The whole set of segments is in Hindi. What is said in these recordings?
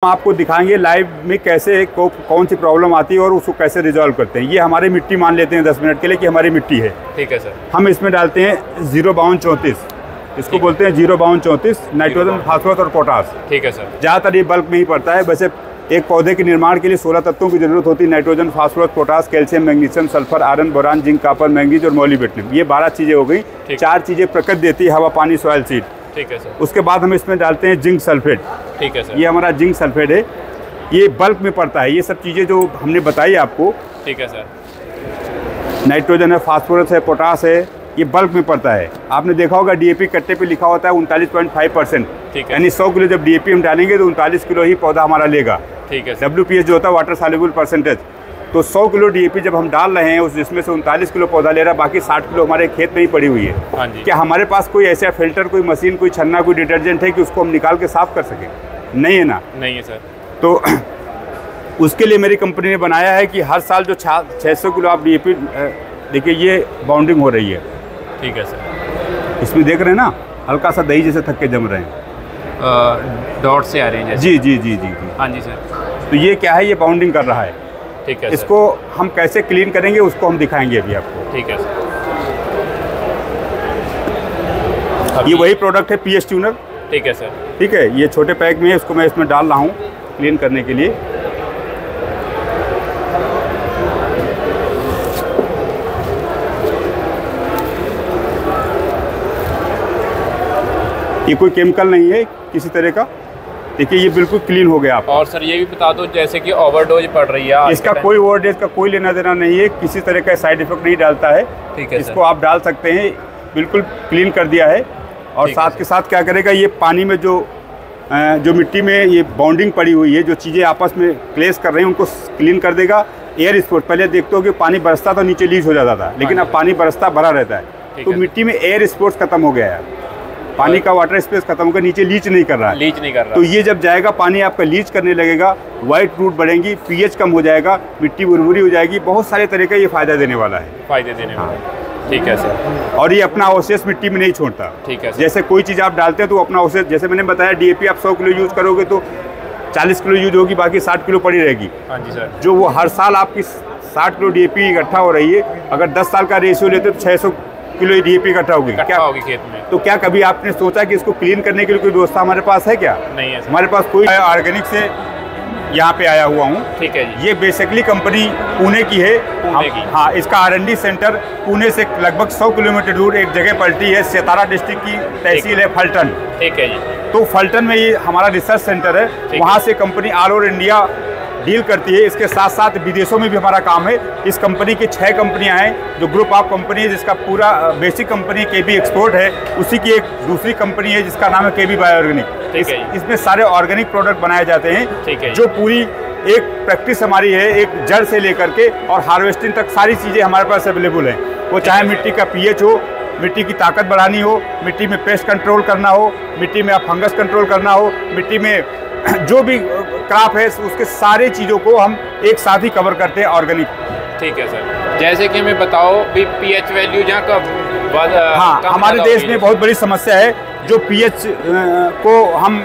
हम आपको दिखाएंगे लाइव में कैसे कौन सी प्रॉब्लम आती है और उसको कैसे रिजॉल्व करते हैं। ये हमारी मिट्टी मान लेते हैं 10 मिनट के लिए कि हमारी मिट्टी है। ठीक है सर। हम इसमें डालते हैं 05234, इसको बोलते हैं 05234 नाइट्रोजन, फास्फोरस और पोटास। ठीक है सर। ज़्यादातर ये बल्क में ही पड़ता है। वैसे एक पौधे के निर्माण के लिए 16 तत्वों की जरूरत होती है। Nitrogen, phosphorus, potash, calcium, magnesium, sulphur, iron, boron, zinc, copper, manganese और मोलिब्डेनम। ये 12 चीज़ें हो गई। 4 चीज़ें प्रकृति देती है, हवा, पानी, सॉइल, सीड। ठीक है सर। उसके बाद हम इसमें डालते हैं जिंक सल्फेट। ठीक है सर। ये हमारा जिंक सल्फेट है, ये बल्क में पड़ता है। ये सब चीज़ें जो हमने बताई आपको, ठीक है सर, नाइट्रोजन है, फास्फोरस है, पोटास है, ये बल्क में पड़ता है। आपने देखा होगा डीएपी कट्टे पे लिखा होता है 39.5%, यानी 100 किलो जब डीएपी हम डालेंगे तो 39 किलो ही पौधा हमारा लेगा। ठीक है। WPH जो होता है वाटर सॉल्युबल परसेंटेज, तो 100 किलो डीएपी जब हम डाल रहे हैं उस जिसमें से 39 किलो पौधा ले रहा है, बाकी 60 किलो हमारे खेत में ही पड़ी हुई है। हाँ जी। क्या हमारे पास कोई ऐसा फिल्टर, कोई मशीन, कोई छन्ना, कोई डिटर्जेंट है कि उसको हम निकाल के साफ कर सकें? नहीं है ना। नहीं है सर। तो उसके लिए मेरी कंपनी ने बनाया है कि हर साल जो 600 किलो आप डीएपी, देखिए ये बाउंडिंग हो रही है। ठीक है सर। इसमें देख रहे हैं ना, हल्का सा दही जैसे थक्के जम रहे हैं, डॉट से आ रही है। जी जी जी जी जी। हाँ जी सर। तो ये क्या है, ये बाउंडिंग कर रहा है। ठीक है। इसको हम कैसे क्लीन करेंगे उसको हम दिखाएंगे अभी आपको। ठीक है सर। ये वही प्रोडक्ट है पीएच ट्यूनर। ठीक है सर। ठीक है, ये छोटे पैक में है, इसको मैं इसमें डाल रहा हूँ क्लीन करने के लिए। ये कोई केमिकल नहीं है किसी तरह का। देखिए ये बिल्कुल क्लीन हो गया आप। और सर ये भी बता दो, जैसे कि ओवरडोज पड़ रही है, इसका कोई ओवरडोज का कोई लेना देना नहीं है, किसी तरह का साइड इफेक्ट नहीं डालता है। ठीक है। इसको आप डाल सकते हैं, बिल्कुल क्लीन कर दिया है। और साथ के साथ क्या करेगा, ये पानी में जो मिट्टी में ये बाउंडिंग पड़ी हुई है, जो चीज़ें आपस में क्लेश कर रही हैं उनको क्लीन कर देगा। एयर स्पोर्ट, पहले देखते हो कि पानी बरसता था नीचे लीच हो जाता था, लेकिन अब पानी बरसता भरा रहता है। तो मिट्टी में एयर स्पोर्ट्स खत्म हो गया है, पानी का वाटर स्पेस खत्म होकर नीचे लीच नहीं कर रहा है। लीच नहीं कर रहा। तो ये जब जाएगा पानी आपका लीच करने लगेगा, वाइट रूट बढ़ेंगी, पीएच कम हो जाएगा, मिट्टी उर्वरी हो जाएगी। बहुत सारे तरह का ये फायदा देने वाला है। फायदे देने वाला है। ठीक है सर। और ये अपना अवशेष मिट्टी में नहीं छोड़ता। ठीक है सर। जैसे कोई चीज़ आप डालते हैं तो अपना अवशेष, जैसे मैंने बताया डीएपी आप 100 किलो यूज करोगे तो 40 किलो यूज होगी, बाकी 60 किलो पड़ी रहेगी। हाँ जी सर। जो वो हर साल आपकी 60 किलो डीएपी इकट्ठा हो रही है, अगर 10 साल का रेशियो लेते तो 600 किलो डीएपी इकट्ठा होगी। क्या होगी खेत में? तो क्या कभी आपने सोचा कि इसको क्लीन करने के लिए कोई व्यवस्था हमारे पास है? क्या नहीं है सर। हमारे पास कोई ऑर्गेनिक से यहाँ पे आया हुआ हूँ। ठीक है जी। ये बेसिकली कंपनी पुणे की है। हाँ, इसका R&D सेंटर पुणे से लगभग 100 किलोमीटर दूर एक जगह पड़ती है, सतारा डिस्ट्रिक्ट की तहसील है फलटन। ठीक है जी। तो फलटन में ये हमारा रिसर्च सेंटर है। वहाँ से company all over India deal करती है। इसके साथ साथ विदेशों में भी हमारा काम है। इस कंपनी की 6 कंपनियां हैं, जो ग्रुप ऑफ कंपनी है, जिसका पूरा बेसिक कंपनी KB एक्सपोर्ट है। उसी की एक दूसरी कंपनी है जिसका नाम है KB बायोऑर्गेनिक। इसमें सारे ऑर्गेनिक प्रोडक्ट बनाए जाते हैं। जो पूरी एक प्रैक्टिस हमारी है, एक जड़ से लेकर के और हार्वेस्टिंग तक सारी चीज़ें हमारे पास अवेलेबल हैं। वो चाहे मिट्टी का पीएच हो, मिट्टी की ताकत बढ़ानी हो, मिट्टी में पेस्ट कंट्रोल करना हो, मिट्टी में फंगस कंट्रोल करना हो, मिट्टी में जो भी क्रॉप है, उसके सारे चीज़ों को हम एक साथ ही कवर करते हैं ऑर्गेनिक। ठीक है सर। जैसे कि हमें बताओ भी पीएच वैल्यू जहाँ का हाँ, हमारे देश में बहुत बड़ी समस्या है जो पीएच को हम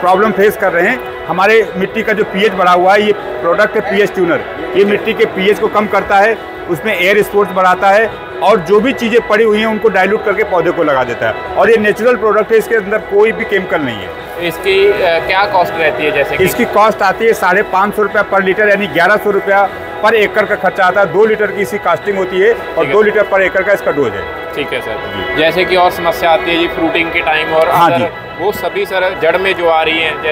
प्रॉब्लम फेस कर रहे हैं। हमारे मिट्टी का जो पीएच बढ़ा हुआ है, ये प्रोडक्ट है पीएच ट्यूनर। ये मिट्टी के पीएच को कम करता है, उसमें एयर स्पोर्ट्स बढ़ाता है और जो भी चीज़ें पड़ी हुई हैं उनको डाइल्यूट करके पौधे को लगा देता है। और ये नेचुरल प्रोडक्ट है, इसके अंदर कोई भी केमिकल नहीं है। इसकी क्या कॉस्ट रहती है? जैसे इसकी कॉस्ट आती है 550 रुपया पर लीटर, यानी 1100 रुपया पर एकड़ का खर्चा आता है। 2 लीटर की इसकी कास्टिंग होती है और 2 लीटर पर एकड़ का इसका डोज है। ठीक है सर। जैसे कि और समस्या आती है जी फ्रूटिंग के टाइम, और हाँ जी, वो सभी सर जड़ में जो आ रही हैं,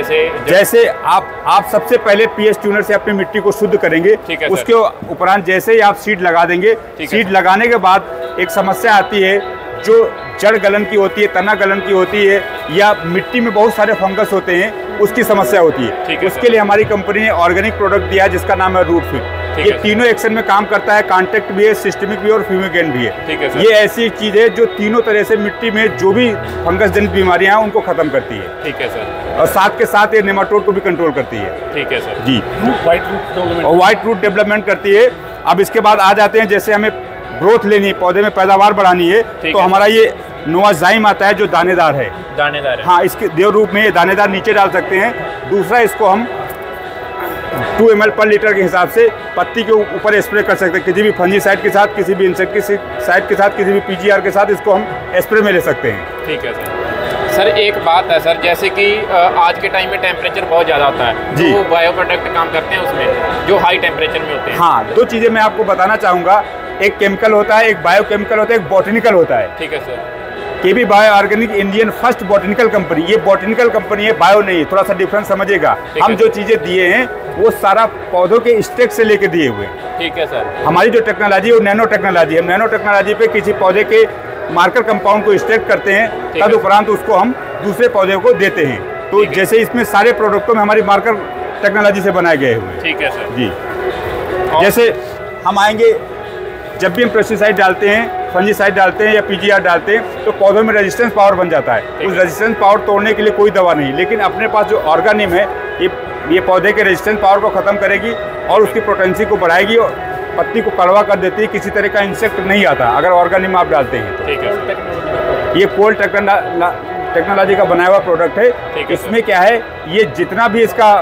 जैसे आप सबसे पहले पीएच ट्यूनर से अपनी मिट्टी को शुद्ध करेंगे। उसके उपरांत जैसे ही आप सीड लगा देंगे, सीड लगाने के बाद एक समस्या आती है जो जड़ गलन की होती है, तना गलन की होती है, या मिट्टी में बहुत सारे फंगस होते हैं, उसकी समस्या होती है। उसके लिए हमारी कंपनी ने ऑर्गेनिक प्रोडक्ट दिया है जिसका नाम है रूट फिट। ये तीनों एक्शन में काम करता है, कॉन्टैक्ट भी है, सिस्टमिक भी और फ्यूमिगेंट भी है। ये ऐसी चीज़ है जो तीनों तरह से मिट्टी में जो भी फंगस जनित बीमारियां हैं उनको खत्म करती है। ठीक है सर। और साथ के साथ ये नेमाटोड को भी कंट्रोल करती है। ठीक है सर जी। वाइट रूट डेवलपमेंट करती है। अब इसके बाद आ जाते हैं, जैसे हमें ग्रोथ लेनी है, पौधे में पैदावार बढ़ानी है, तो हमारा ये नोवाजाइम आता है जो दानेदार है। दानेदार है। हाँ, इसके देव रूप में ये दानेदार नीचे डाल सकते हैं। दूसरा, इसको हम 2 ml पर लीटर के हिसाब से पत्ती के ऊपर स्प्रे कर सकते हैं, किसी भी फंजीसाइड के साथ, किसी भी इंसेक्टिसाइड के साथ, किसी भी पीजीआर के साथ इसको हम स्प्रे में ले सकते हैं। ठीक है सर। सर एक बात है सर, जैसे कि आज के टाइम में टेम्परेचर बहुत ज़्यादा होता है, जी, तो बायो प्रोडक्ट काम करते हैं उसमें जो हाई टेम्परेचर में होते हैं। हाँ, 2 चीज़ें मैं आपको बताना चाहूँगा। एक केमिकल होता है, एक बायोकेमिकल होता है, एक बॉटनिकल होता है। ठीक है sir. KB bio organic Indian first botanical company, ये बॉटनिकल कंपनी है, बायो नहीं है, थोड़ा सा डिफरेंस समझिएगा। हम जो चीज़ें दिए हैं वो सारा पौधों के स्टेक से लेके दिए हुए हैं। ठीक है सर। हमारी जो टेक्नोलॉजी है वो नैनो टेक्नोलॉजी है। नैनो टेक्नोलॉजी पे किसी पौधे के मार्कर कंपाउंड को स्टेक करते हैं, तदुपरांत उसको हम दूसरे पौधे को देते हैं। तो जैसे इसमें सारे प्रोडक्टों में हमारी मार्कर टेक्नोलॉजी से बनाए गए हुए हैं। ठीक है सर जी। जैसे हम आएंगे, जब भी हम पेस्टिसाइड डालते हैं, फंजीसाइड डालते हैं या पीजीआर डालते हैं, तो पौधों में रेजिस्टेंस पावर बन जाता है। उस रेजिस्टेंस पावर तोड़ने के लिए कोई दवा नहीं, लेकिन अपने पास जो ऑर्गेनिम है ये पौधे के रेजिस्टेंस पावर को ख़त्म करेगी और उसकी पोटेंसी को बढ़ाएगी और पत्ती को कड़वा कर देती है। किसी तरह का इंसेक्ट नहीं आता अगर ऑर्गेनिम आप डालते हैं तो। ठीक है। ये कोल्ड टेक्नोलॉजी का बनाया हुआ प्रोडक्ट है। इसमें क्या है, ये जितना भी इसका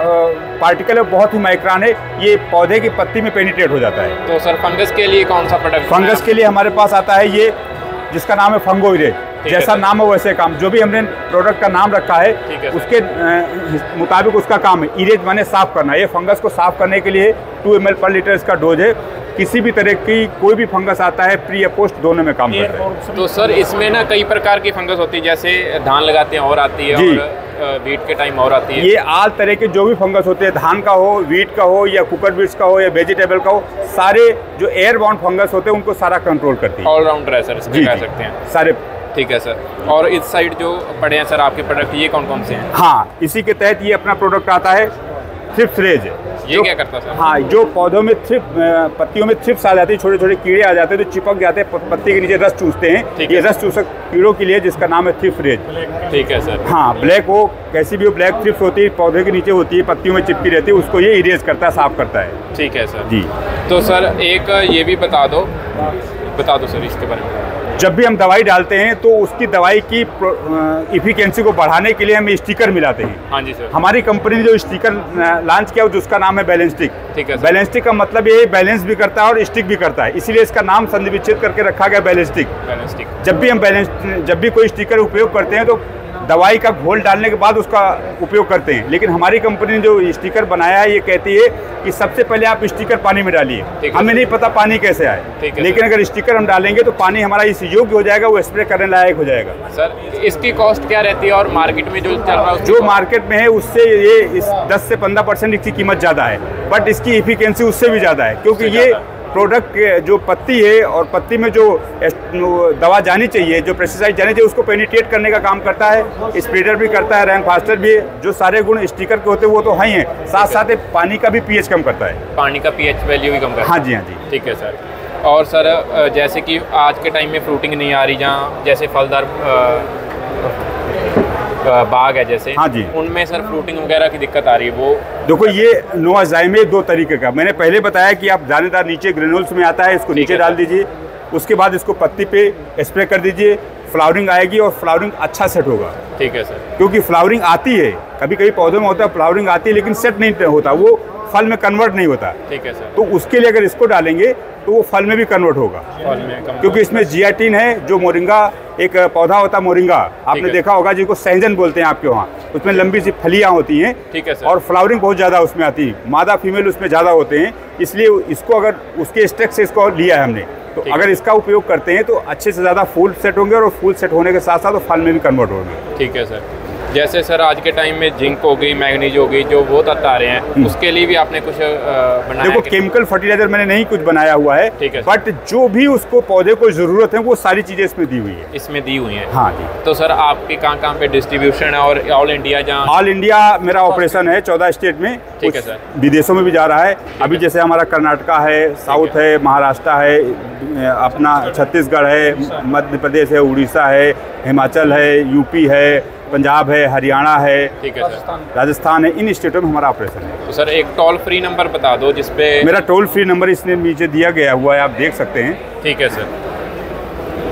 पार्टिकल है बहुत ही माइक्रोन है, ये पौधे की पत्ती में पेनिट्रेट हो जाता है। तो सर फंगस के लिए कौन सा प्रोडक्ट? फंगस के लिए हमारे पास आता है ये, जिसका नाम है फंगोइरेज। जैसा नाम है वैसे काम, जो भी हमने प्रोडक्ट का नाम रखा है उसके मुताबिक उसका काम है। इरेज माने साफ करना। ये फंगस को साफ करने के लिए 2 ml पर लीटर इसका डोज है। किसी भी तरह की कोई भी फंगस आता है, प्री या पोस्ट दोनों में काम करता है। तो सर इसमें ना कई प्रकार की फंगस होती है, जैसे धान लगाते हैं और आती है और वीट के टाइम और आती है। ये आल तरह के जो भी फंगस होते हैं, धान का हो, वीट का हो या कुकर बीट्स का हो या वेजिटेबल का हो, सारे जो एयर बाउंड फंगस होते हैं उनको सारा कंट्रोल करती है। ऑलराउंडर है सर, इसमें कह सकते हैं सारे। ठीक है सर। और इस साइड जो पड़े हैं सर आपके प्रोडक्ट, ये कौन कौन से हैं? हाँ, इसी के तहत ये अपना प्रोडक्ट आता है थ्रिप्स रेज। ये क्या करता है सर? हाँ, जो पौधों में पत्तियों में थ्रिप्स आ जाती है, छोटे छोटे कीड़े आ जाते हैं, तो चिपक जाते हैं, पत्ती के नीचे रस चूसते हैं। ये रस चूसक कीड़ों के लिए, जिसका नाम है थ्रिप्स रेज। ठीक है सर। हाँ, ब्लैक हो, कैसी भी हो, ब्लैक थ्रिप्स होती है, पौधे के नीचे होती है, पत्तियों में चिपकी रहती है, उसको ये इरेज करता है, साफ करता है। ठीक है सर जी। तो सर एक ये भी बता दो सर इसके बारे में। जब भी हम दवाई डालते हैं तो उसकी दवाई की इफिकेंसी को बढ़ाने के लिए हम स्टिकर मिलाते हैं। हाँ जी सर। हमारी कंपनी ने जो स्टिकर लॉन्च किया जिसका नाम है बैलेंस्टिक। ठीक है। बैलेंस्टिक का मतलब ये बैलेंस भी करता है और स्टिक भी करता है, इसीलिए इसका नाम संधिविच्छेद करके रखा गया बैलेंस्टिक। जब भी कोई स्टिकर उपयोग करते हैं तो दवाई का घोल डालने के बाद उसका उपयोग करते हैं, लेकिन हमारी कंपनी ने जो स्टिकर बनाया है ये कहती है कि सबसे पहले आप स्टिकर पानी में डालिए। हमें नहीं पता पानी कैसे आए, लेकिन अगर स्टिकर हम डालेंगे तो पानी हमारा इस योग्य हो जाएगा, वो स्प्रे करने लायक हो जाएगा। सर इसकी कॉस्ट क्या रहती है और मार्केट में जो चल रहा है? जो मार्केट में है उससे ये 10 से 15% इसकी कीमत ज़्यादा है, बट इसकी इफिकेंसी उससे भी ज़्यादा है, क्योंकि ये प्रोडक्ट जो पत्ती है और पत्ती में जो दवा जानी चाहिए, जो पेस्टिसाइड जानी चाहिए, उसको पेनिट्रेट करने का काम करता है। स्प्रेडर भी करता है, रैन फास्टर भी है। जो सारे गुण स्टिकर के होते हैं वो तो हैं ही हैं, साथ साथ पानी का भी पीएच कम करता है। पानी का पीएच वैल्यू भी कम करता है। हाँ जी, हाँ जी। ठीक है सर। और सर जैसे कि आज के टाइम में फ्रूटिंग नहीं आ रही, जहाँ जैसे फलदार बाग है जैसे, हाँ जी, उनमें सर फ्रूटिंग वगैरह की दिक्कत आ रही है, वो देखो ये नोवाजाइम 2 तरीके का। मैंने पहले बताया कि आप दानेदार नीचे ग्रेनुल्स में आता है, इसको नीचे डाल दीजिए, उसके बाद इसको पत्ती पे स्प्रे कर दीजिए, फ्लावरिंग आएगी और फ्लावरिंग अच्छा सेट होगा। ठीक है सर। क्योंकि फ्लावरिंग आती है, कभी कभी पौधों में होता है फ्लावरिंग आती है, लेकिन सेट नहीं होता, वो फल में कन्वर्ट नहीं होता। ठीक है सर। तो उसके लिए अगर इसको डालेंगे तो वो फल में भी कन्वर्ट होगा, क्योंकि इसमें जियाटिन है, जो मोरिंगा एक पौधा होता है मोरिंगा, आपने देखा होगा, जिसको सहजन बोलते हैं आपके वहाँ, उसमें लंबी सी फलियाँ होती हैं। ठीक है सर। और फ्लावरिंग बहुत ज़्यादा उसमें आती है, मादा फीमेल उसमें ज़्यादा होते हैं, इसलिए इसको अगर उसके स्टेक से इसको लिया है हमने, तो अगर इसका उपयोग करते हैं तो अच्छे से ज़्यादा फूल सेट होंगे और फूल सेट होने के साथ साथ फल में भी कन्वर्ट होंगे। ठीक है सर। जैसे सर आज के टाइम में जिंक हो गई, मैग्नीज हो गई, जो वो तत्व आ रहे हैं, उसके लिए भी आपने कुछ बनाया? देखो केमिकल फर्टिलाइजर मैंने नहीं कुछ बनाया हुआ है, ठीक है, बट जो भी उसको पौधे को जरूरत है वो सारी चीजें इसमें दी हुई है। इसमें दी हुई है। हाँ जी। तो सर आपके कहाँ पे डिस्ट्रीब्यूशन है और ऑल इंडिया? जहाँ ऑल इंडिया मेरा ऑपरेशन है 14 स्टेट में। ठीक है सर। विदेशों में भी जा रहा है अभी, जैसे हमारा कर्नाटका है, साउथ है, महाराष्ट्र है, अपना छत्तीसगढ़ है, मध्य प्रदेश है, उड़ीसा है, हिमाचल है, यूपी है, पंजाब है, हरियाणा है, ठीक है सर, राजस्थान है, इन स्टेटों में हमारा ऑपरेशन है। तो सर एक टोल फ्री नंबर बता दो जिसपे। मेरा टोल फ्री नंबर इसने नीचे दिया गया हुआ है, आप देख सकते हैं। ठीक है सर।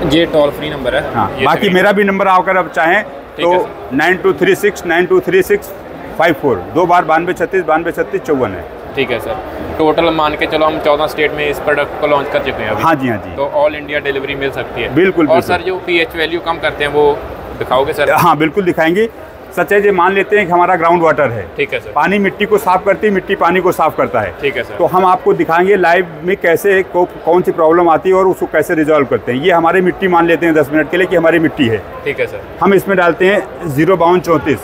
ये टोल फ्री नंबर है। हाँ, बाकी मेरा भी नंबर आकर अब चाहें तो 9236923654, 2 बार 9236 9236 54 है। ठीक है सर। टोटल मान के चलो हम 14 स्टेट में इस प्रोडक्ट को लॉन्च कर चुके हैं अभी। हाँ जी, हाँ जी। तो ऑल इंडिया डिलीवरी मिल सकती है। बिल्कुल। और सर जो पीएच वैल्यू कम करते हैं वो दिखाओगे सर? हाँ बिल्कुल दिखाएंगे। सच है जी, मान लेते हैं कि हमारा ग्राउंड वाटर है। ठीक है सर। पानी मिट्टी को साफ करती है, मिट्टी पानी को साफ करता है। ठीक है सर। तो हम आपको दिखाएंगे लाइव में कैसे कौन सी प्रॉब्लम आती है और उसको कैसे रिजॉल्व करते हैं। ये हमारी मिट्टी मान लेते हैं 10 मिनट के लिए कि हमारी मिट्टी है। ठीक है सर। हम इसमें डालते हैं 05234,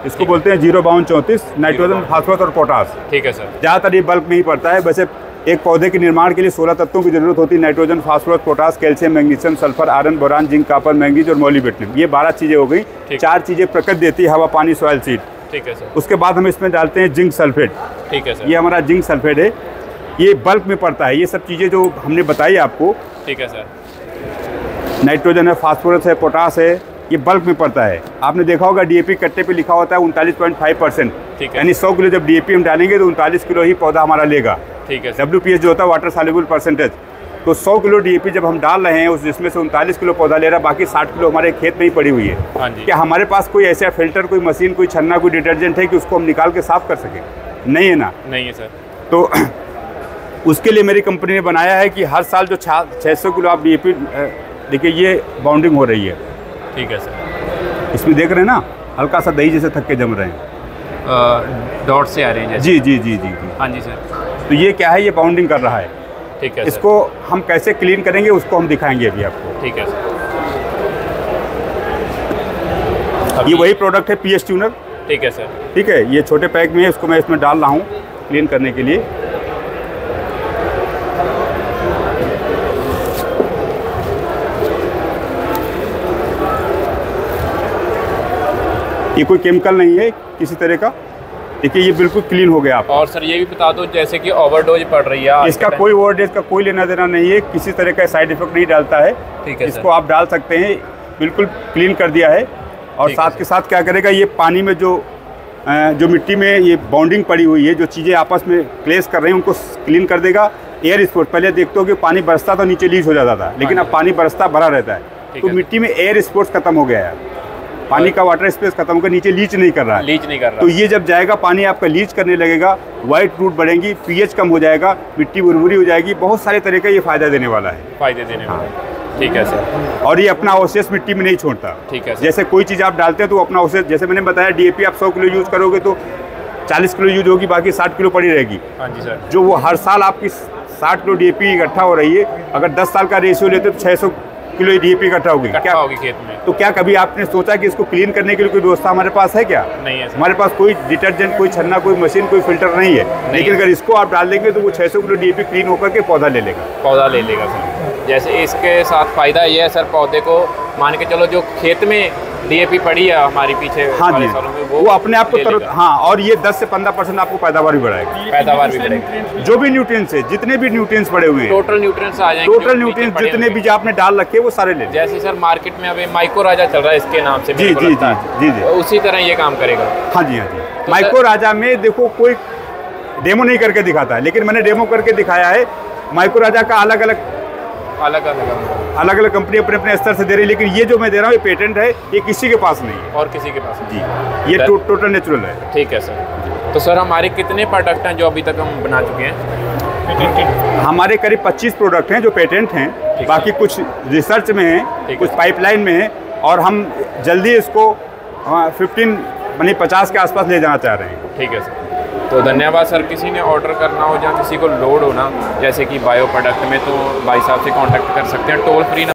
इसको बोलते हैं 05234, नाइट्रोजन, फास्फोरस और पोटास। ठीक है सर। ज़्यादातर ये बल्क में ही पड़ता है। वैसे एक पौधे के निर्माण के लिए 16 तत्वों की जरूरत होती है। Nitrogen, phosphorus, potash, calcium, magnesium, sulphur, iron, boron, zinc, copper, manganese और मोलिब्डेनम। ये 12 चीज़ें हो गई। 4 चीज़ें प्रकृति देती है, हवा, पानी, सॉइल, सीड। ठीक है सर। उसके बाद हम इसमें डालते हैं जिंक सल्फेट। ठीक है सर। ये हमारा जिंक सल्फेट है, ये बल्क में पड़ता है। ये सब चीज़ें जो हमने बताई आपको, ठीक है सर। नाइट्रोजन है, फास्फोरस है, पोटास है, ये बल्क में पड़ता है। आपने देखा होगा डीएपी कट्टे पे लिखा होता है 39.5%। ठीक है। यानी 100 किलो जब डीएपी हम डालेंगे तो 39 किलो ही पौधा हमारा लेगा। ठीक है। WPH जो होता है वाटर सॉल्युबल परसेंटेज। तो 100 किलो डीएपी जब हम डाल रहे हैं उस जिसमें से 39 किलो पौधा ले रहा है, बाकी 60 किलो हमारे खेत में ही पड़ी हुई है। हाँ जी। क्या हमारे पास कोई ऐसा फिल्टर, कोई मशीन, कोई छन्ना, कोई डिटर्जेंट है कि उसको हम निकाल के साफ कर सकें? नहीं है ना। नहीं है सर। तो उसके लिए मेरी कंपनी ने बनाया है कि हर साल जो 600 किलो आप डीएपी, देखिए ये बाउंडिंग हो रही है। ठीक है सर। इसमें देख रहे हैं ना, हल्का सा दही जैसे थक्के जम रहे हैं, डॉट से आ रहे हैं जैसे। जी जी जी जी जी। हाँ जी सर। तो ये क्या है, ये बाउंडिंग कर रहा है। ठीक है। इसको हम कैसे क्लीन करेंगे उसको हम दिखाएंगे अभी आपको। ठीक है सर। ये वही प्रोडक्ट है पीएच ट्यूनर। ठीक है सर। ठीक है, ये छोटे पैक में है, इसको मैं इसमें डाल रहा हूँ क्लीन करने के लिए। ये कोई केमिकल नहीं है किसी तरह का। देखिए ये बिल्कुल क्लीन हो गया आप। और सर ये भी बता दो जैसे कि ओवरडोज पड़ रही है, इसका कोई ओवरडोज का कोई लेना देना नहीं है, किसी तरह का साइड इफेक्ट नहीं डालता है। ठीक है। इसको आप डाल सकते हैं, बिल्कुल क्लीन कर दिया है। और साथ के साथ क्या करेगा, ये पानी में जो मिट्टी में ये बाउंडिंग पड़ी हुई है, जो चीज़ें आपस में क्लेश कर रही हैं उनको क्लीन कर देगा। एयर स्पोर्ट, पहले देखते हो कि पानी बरसता तो नीचे लीच हो जाता था, लेकिन अब पानी बरसता भरा रहता है। तो मिट्टी में एयर स्पोर्ट्स खत्म हो गया है, पानी का वाटर स्पेस खत्म होकर नीचे लीच नहीं कर रहा है। लीच नहीं कर रहा। तो ये जब जाएगा पानी आपका लीच करने लगेगा, वाइट रूट बढ़ेंगी, पीएच कम हो जाएगा, मिट्टी उर्वरी हो जाएगी। बहुत सारे तरह का ये फायदा देने वाला है। फायदे देने वाला है। ठीक है सर। और ये अपना अवशेष मिट्टी में नहीं छोड़ता। ठीक है सर। जैसे कोई चीज़ आप डालते हैं तो अपना अवशेष, जैसे मैंने बताया डीएपी आप 100 किलो यूज़ करोगे तो 40 किलो यूज होगी, बाकी 60 किलो पड़ी रहेगी। हाँ जी सर। जो वो हर साल आपकी 60 किलो डीएपी इकट्ठा हो रही है, अगर 10 साल का रेशियो लेते तो 600 किलो डीएपी इकट्ठा होगी। क्या होगी खेत में? तो क्या कभी आपने सोचा कि इसको क्लीन करने के लिए कोई व्यवस्था हमारे पास है क्या? नहीं है सर। हमारे पास कोई डिटर्जेंट, कोई छन्ना, कोई मशीन, कोई फिल्टर नहीं है। लेकिन अगर इसको आप डाल देंगे तो वो 600 किलो डीएपी क्लीन होकर के पौधा ले लेगा। पौधा ले लेगा सर। जैसे इसके साथ फायदा ये है सर, पौधे को मान के चलो जो खेत में डीएपी पड़ी है हमारी पीछे हाँ जी, सालों में वो अपने आप को हाँ, और ये 10 से 15% आपको पैदावार भी बढ़ाएगी। पैदावार भी बढ़ेगी। जो भी न्यूट्रिएंट्स है, जितने भी न्यूट्रिएंट्स पड़े हुए हैं, टोटल न्यूट्रिएंट्स आ जाएंगे। टोटल न्यूट्रिएंट्स जितने भी आपने डाल रखे वो सारे ले लें। जैसे सर मार्केट में अभी माइको राजा चल रहा है इसके नाम से, जी जी जी जी जी, उसी तरह ये काम करेगा। हाँ जी हाँ जी। माइको राजा में देखो कोई डेमो नहीं करके दिखाता है, लेकिन मैंने डेमो करके दिखाया है। माइको राजा का अलग अलग कंपनी अपने अपने स्तर से दे रही है, लेकिन ये जो मैं दे रहा हूँ ये पेटेंट है, ये किसी के पास नहीं है। और किसी के पास जी, ये टोटल नेचुरल है। ठीक है सर। तो सर हमारे कितने प्रोडक्ट हैं जो अभी तक हम बना चुके हैं? हमारे करीब 25 प्रोडक्ट हैं जो पेटेंट हैं, बाकी कुछ रिसर्च में हैं, कुछ पाइपलाइन में हैं, और हम जल्दी इसको 50 के आसपास ले जाना चाह रहे हैं। ठीक है सर। तो धन्यवाद सर। किसी ने ऑर्डर करना हो या किसी को लोड हो ना, जैसे कि बायो प्रोडक्ट में, तो भाई साहब से कांटेक्ट कर सकते हैं टोल फ्री।